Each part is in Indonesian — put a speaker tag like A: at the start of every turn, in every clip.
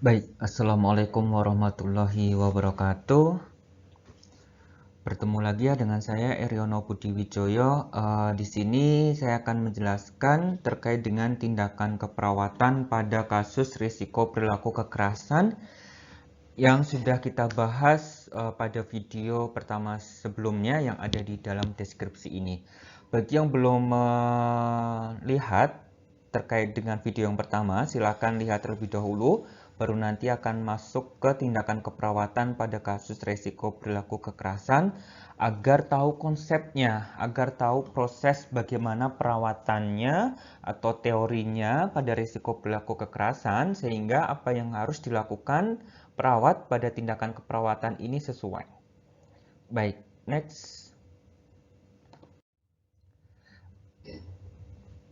A: Baik, Assalamualaikum warahmatullahi wabarakatuh. Bertemu lagi ya dengan saya Eriono Budi Wijoyo. Di sini saya akan menjelaskan terkait dengan tindakan keperawatan pada kasus risiko perilaku kekerasan yang sudah kita bahas pada video pertama sebelumnya yang ada di dalam deskripsi ini. Bagi yang belum melihat terkait dengan video yang pertama, silakan lihat terlebih dahulu, baru nanti akan masuk ke tindakan keperawatan pada kasus risiko perilaku kekerasan agar tahu konsepnya, agar tahu proses bagaimana perawatannya atau teorinya pada risiko perilaku kekerasan sehingga apa yang harus dilakukan perawat pada tindakan keperawatan ini sesuai. Baik, next.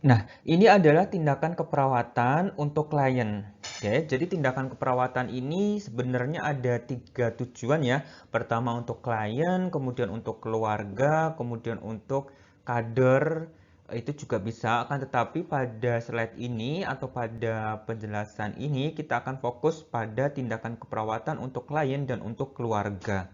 A: Nah, ini adalah tindakan keperawatan untuk klien. Oke, jadi tindakan keperawatan ini sebenarnya ada 3 tujuan ya. Pertama untuk klien, kemudian untuk keluarga, kemudian untuk kader. Itu juga bisa, akan tetapi pada slide ini atau pada penjelasan ini kita akan fokus pada tindakan keperawatan untuk klien dan untuk keluarga.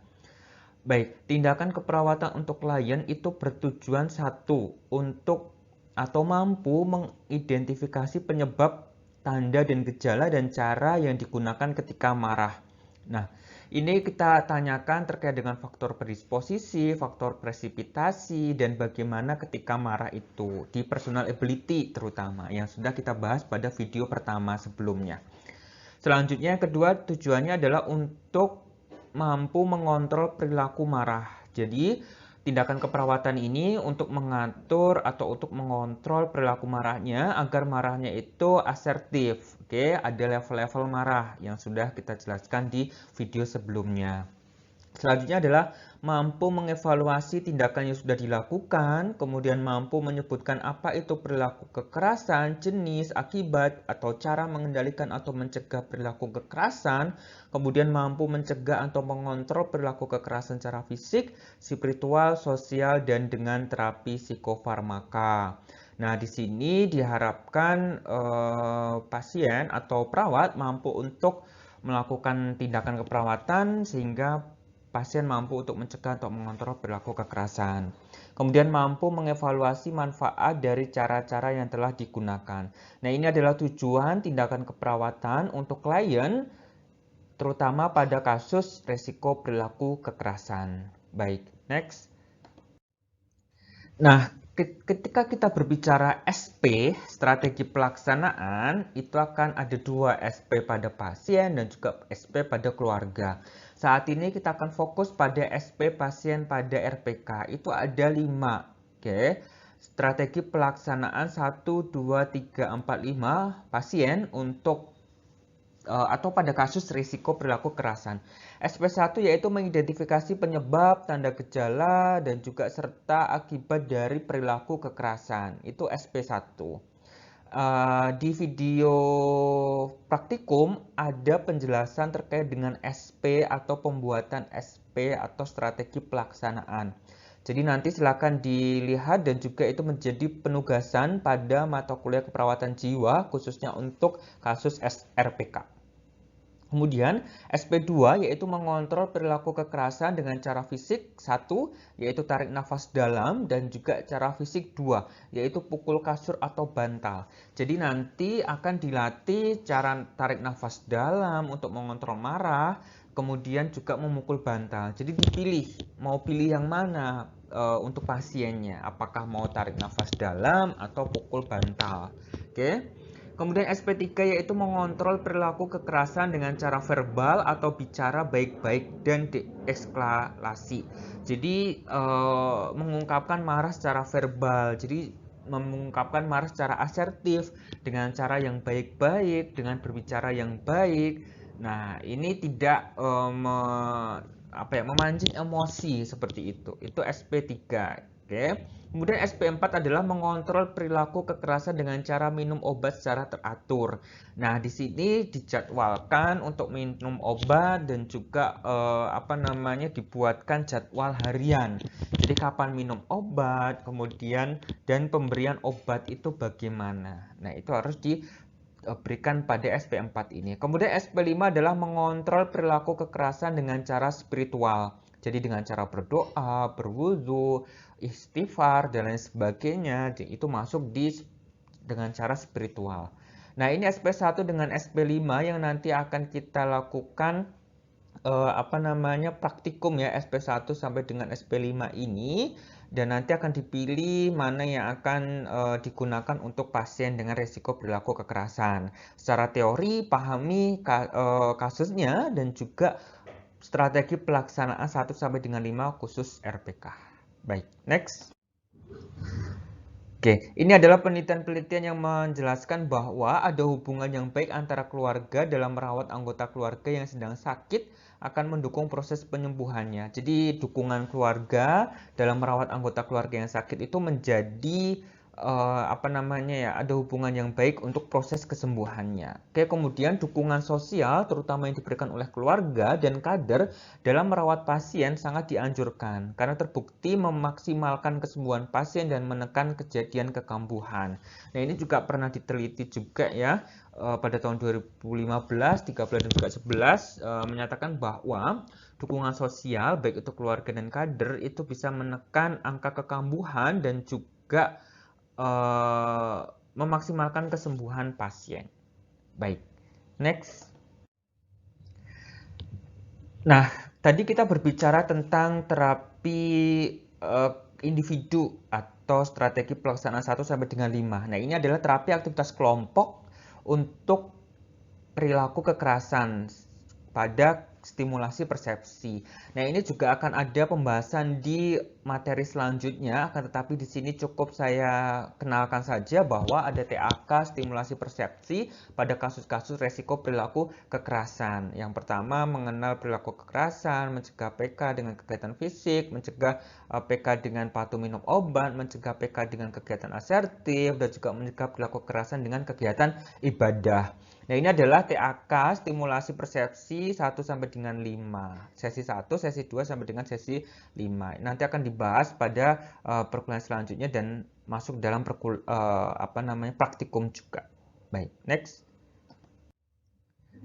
A: Baik, tindakan keperawatan untuk klien itu bertujuan satu, untuk atau mampu mengidentifikasi penyebab, tanda dan gejala dan cara yang digunakan ketika marah. Nah, ini kita tanyakan terkait dengan faktor predisposisi, faktor presipitasi, dan bagaimana ketika marah itu di personal ability terutama yang sudah kita bahas pada video pertama sebelumnya. Selanjutnya yang kedua tujuannya adalah untuk mampu mengontrol perilaku marah. Jadi tindakan keperawatan ini untuk mengatur atau untuk mengontrol perilaku marahnya agar marahnya itu asertif. Oke, ada level-level marah yang sudah kita jelaskan di video sebelumnya. Selanjutnya adalah mampu mengevaluasi tindakan yang sudah dilakukan, kemudian mampu menyebutkan apa itu perilaku kekerasan, jenis, akibat, atau cara mengendalikan atau mencegah perilaku kekerasan, kemudian mampu mencegah atau mengontrol perilaku kekerasan secara fisik, spiritual, sosial, dan dengan terapi psikofarmaka. Nah, di sini diharapkan pasien atau perawat mampu untuk melakukan tindakan keperawatan sehingga pasien mampu untuk mencegah atau mengontrol perilaku kekerasan. Kemudian mampu mengevaluasi manfaat dari cara-cara yang telah digunakan. Nah, ini adalah tujuan tindakan keperawatan untuk klien, terutama pada kasus risiko perilaku kekerasan. Baik, next. Nah, ketika kita berbicara SP, strategi pelaksanaan, itu akan ada dua SP pada pasien dan juga SP pada keluarga. Saat ini kita akan fokus pada SP pasien pada RPK. Itu ada 5. Oke. Strategi pelaksanaan 1, 2, 3, 4, 5 pasien untuk atau pada kasus risiko perilaku kekerasan. SP1 yaitu mengidentifikasi penyebab, tanda gejala, dan juga serta akibat dari perilaku kekerasan. Itu SP1. Di video praktikum ada penjelasan terkait dengan SP atau pembuatan SP atau strategi pelaksanaan. Jadi nanti silakan dilihat dan juga itu menjadi penugasan pada mata kuliah keperawatan jiwa khususnya untuk kasus RPK. Kemudian SP2 yaitu mengontrol perilaku kekerasan dengan cara fisik 1 yaitu tarik nafas dalam dan juga cara fisik 2 yaitu pukul kasur atau bantal. Jadi nanti akan dilatih cara tarik nafas dalam untuk mengontrol marah, kemudian juga memukul bantal. Jadi dipilih mau pilih yang mana untuk pasiennya, apakah mau tarik nafas dalam atau pukul bantal. Oke. Kemudian SP3 yaitu mengontrol perilaku kekerasan dengan cara verbal atau bicara baik-baik dan deeskalasi. Jadi mengungkapkan marah secara verbal. Jadi mengungkapkan marah secara asertif dengan cara yang baik-baik, dengan berbicara yang baik. Nah, ini tidak memancing emosi seperti itu. Itu SP3. Oke. Kemudian SP4 adalah mengontrol perilaku kekerasan dengan cara minum obat secara teratur. Nah, di sini dijadwalkan untuk minum obat dan juga dibuatkan jadwal harian. Jadi kapan minum obat, kemudian dan pemberian obat itu bagaimana. Nah, itu harus berikan pada SP4 ini. Kemudian SP5 adalah mengontrol perilaku kekerasan dengan cara spiritual. Jadi dengan cara berdoa, berwudu, istighfar, dan lain sebagainya, itu masuk dengan cara spiritual. Nah, ini SP1 dengan SP5 yang nanti akan kita lakukan praktikum ya, SP1 sampai dengan SP5 ini, dan nanti akan dipilih mana yang akan digunakan untuk pasien dengan risiko perilaku kekerasan. Secara teori, pahami kasusnya dan juga strategi pelaksanaan 1 sampai dengan 5 khusus RPK. Baik, next. Oke, ini adalah penelitian-penelitian yang menjelaskan bahwa ada hubungan yang baik antara keluarga dalam merawat anggota keluarga yang sedang sakit akan mendukung proses penyembuhannya. Jadi dukungan keluarga dalam merawat anggota keluarga yang sakit itu menjadi ada hubungan yang baik untuk proses kesembuhannya. Oke, kemudian dukungan sosial terutama yang diberikan oleh keluarga dan kader dalam merawat pasien sangat dianjurkan karena terbukti memaksimalkan kesembuhan pasien dan menekan kejadian kekambuhan. Nah, ini juga pernah diteliti juga ya pada tahun 2015, 13 dan juga 11 menyatakan bahwa dukungan sosial baik itu keluarga dan kader itu bisa menekan angka kekambuhan dan juga memaksimalkan kesembuhan pasien. Baik, next. Nah, tadi kita berbicara tentang terapi individu atau strategi pelaksanaan 1 sampai dengan 5. Nah, ini adalah terapi aktivitas kelompok untuk perilaku kekerasan pada stimulasi persepsi. Nah, ini juga akan ada pembahasan di materi selanjutnya, akan tetapi di sini cukup saya kenalkan saja bahwa ada TAK stimulasi persepsi pada kasus-kasus resiko perilaku kekerasan. Yang pertama, mengenal perilaku kekerasan, mencegah PK dengan kegiatan fisik, mencegah PK dengan patuh minum obat, mencegah PK dengan kegiatan asertif, dan juga mencegah perilaku kekerasan dengan kegiatan ibadah. Nah, ini adalah TAK stimulasi persepsi 1 sampai dengan 5. Sesi 1, sesi 2 sampai dengan sesi 5. Nanti akan dibahas pada perkuliahan selanjutnya dan masuk dalam praktikum juga. Baik, next.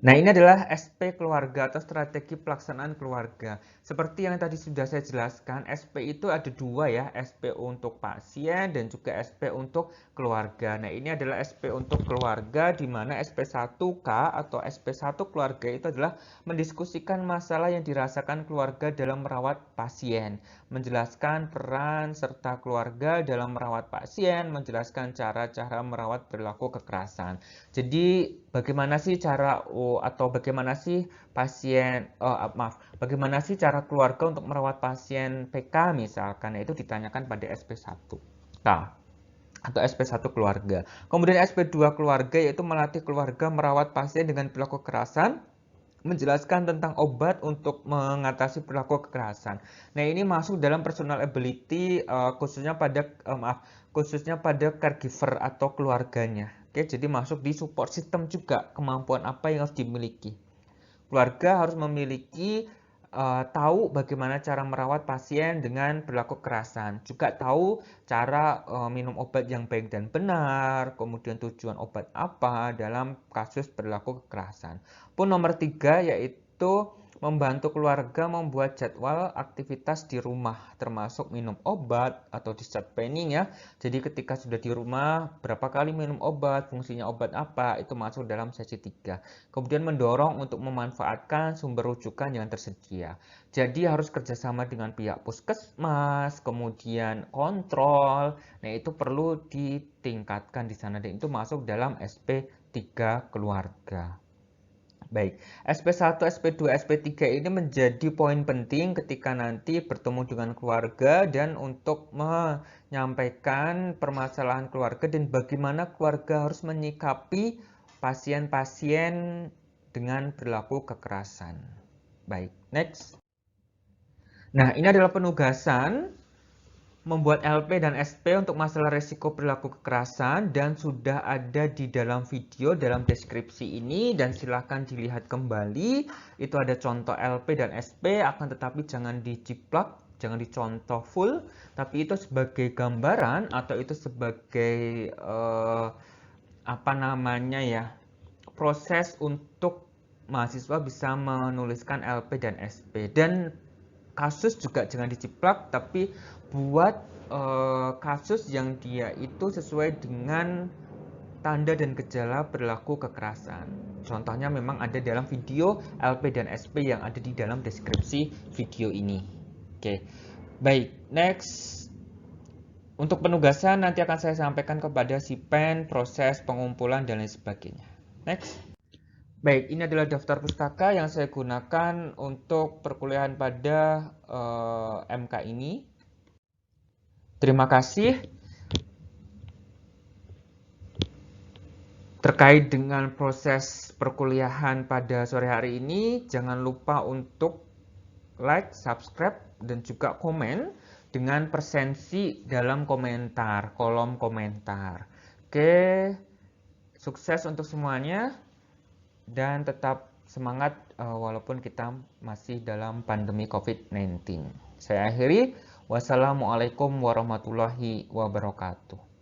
A: Nah, ini adalah SP keluarga atau strategi pelaksanaan keluarga. Seperti yang tadi sudah saya jelaskan, SP itu ada dua ya, SP untuk pasien dan juga SP untuk keluarga. Nah, ini adalah SP untuk keluarga di mana SP1K atau SP1 keluarga itu adalah mendiskusikan masalah yang dirasakan keluarga dalam merawat pasien, menjelaskan peran serta keluarga dalam merawat pasien, menjelaskan cara-cara merawat perilaku kekerasan. Jadi bagaimana sih bagaimana sih cara keluarga untuk merawat pasien PK misalkan, itu ditanyakan pada SP1 atau SP1 keluarga. Kemudian SP2 keluarga yaitu melatih keluarga merawat pasien dengan perilaku kekerasan, menjelaskan tentang obat untuk mengatasi perilaku kekerasan. Nah, ini masuk dalam personal ability khususnya pada caregiver atau keluarganya. Oke, jadi masuk di support system juga, kemampuan apa yang harus dimiliki. Keluarga harus memiliki tahu bagaimana cara merawat pasien dengan perilaku kekerasan. Juga tahu cara minum obat yang baik dan benar, kemudian tujuan obat apa dalam kasus perilaku kekerasan. Pun nomor 3 yaitu membantu keluarga membuat jadwal aktivitas di rumah, termasuk minum obat atau discharge planning ya. Jadi ketika sudah di rumah, berapa kali minum obat, fungsinya obat apa, itu masuk dalam sesi 3. Kemudian mendorong untuk memanfaatkan sumber rujukan yang tersedia. Jadi harus kerjasama dengan pihak puskesmas, kemudian kontrol. Nah, itu perlu ditingkatkan di sana dan itu masuk dalam SP3 keluarga. Baik, SP1, SP2, SP3 ini menjadi poin penting ketika nanti bertemu dengan keluarga dan untuk menyampaikan permasalahan keluarga dan bagaimana keluarga harus menyikapi pasien-pasien dengan perilaku kekerasan. Baik, next. Nah, ini adalah penugasan membuat LP dan SP untuk masalah resiko perilaku kekerasan dan sudah ada di dalam video dalam deskripsi ini dan silahkan dilihat kembali. Itu ada contoh LP dan SP, akan tetapi jangan diciplak, jangan dicontoh full, tapi itu sebagai gambaran atau itu sebagai proses untuk mahasiswa bisa menuliskan LP dan SP. Dan kasus juga jangan diciplak, tapi buat kasus yang dia itu sesuai dengan tanda dan gejala berlaku kekerasan. Contohnya memang ada dalam video LP dan SP yang ada di dalam deskripsi video ini. Oke, baik, next. Untuk penugasan nanti akan saya sampaikan kepada si pen, proses pengumpulan dan lain sebagainya. Next. Baik, ini adalah daftar pustaka yang saya gunakan untuk perkuliahan pada MK ini. Terima kasih. Terkait dengan proses perkuliahan pada sore hari ini, jangan lupa untuk like, subscribe, dan juga komen dengan presensi dalam komentar, kolom komentar. Oke, sukses untuk semuanya dan tetap semangat walaupun kita masih dalam pandemi COVID-19. Saya akhiri, wassalamualaikum warahmatullahi wabarakatuh.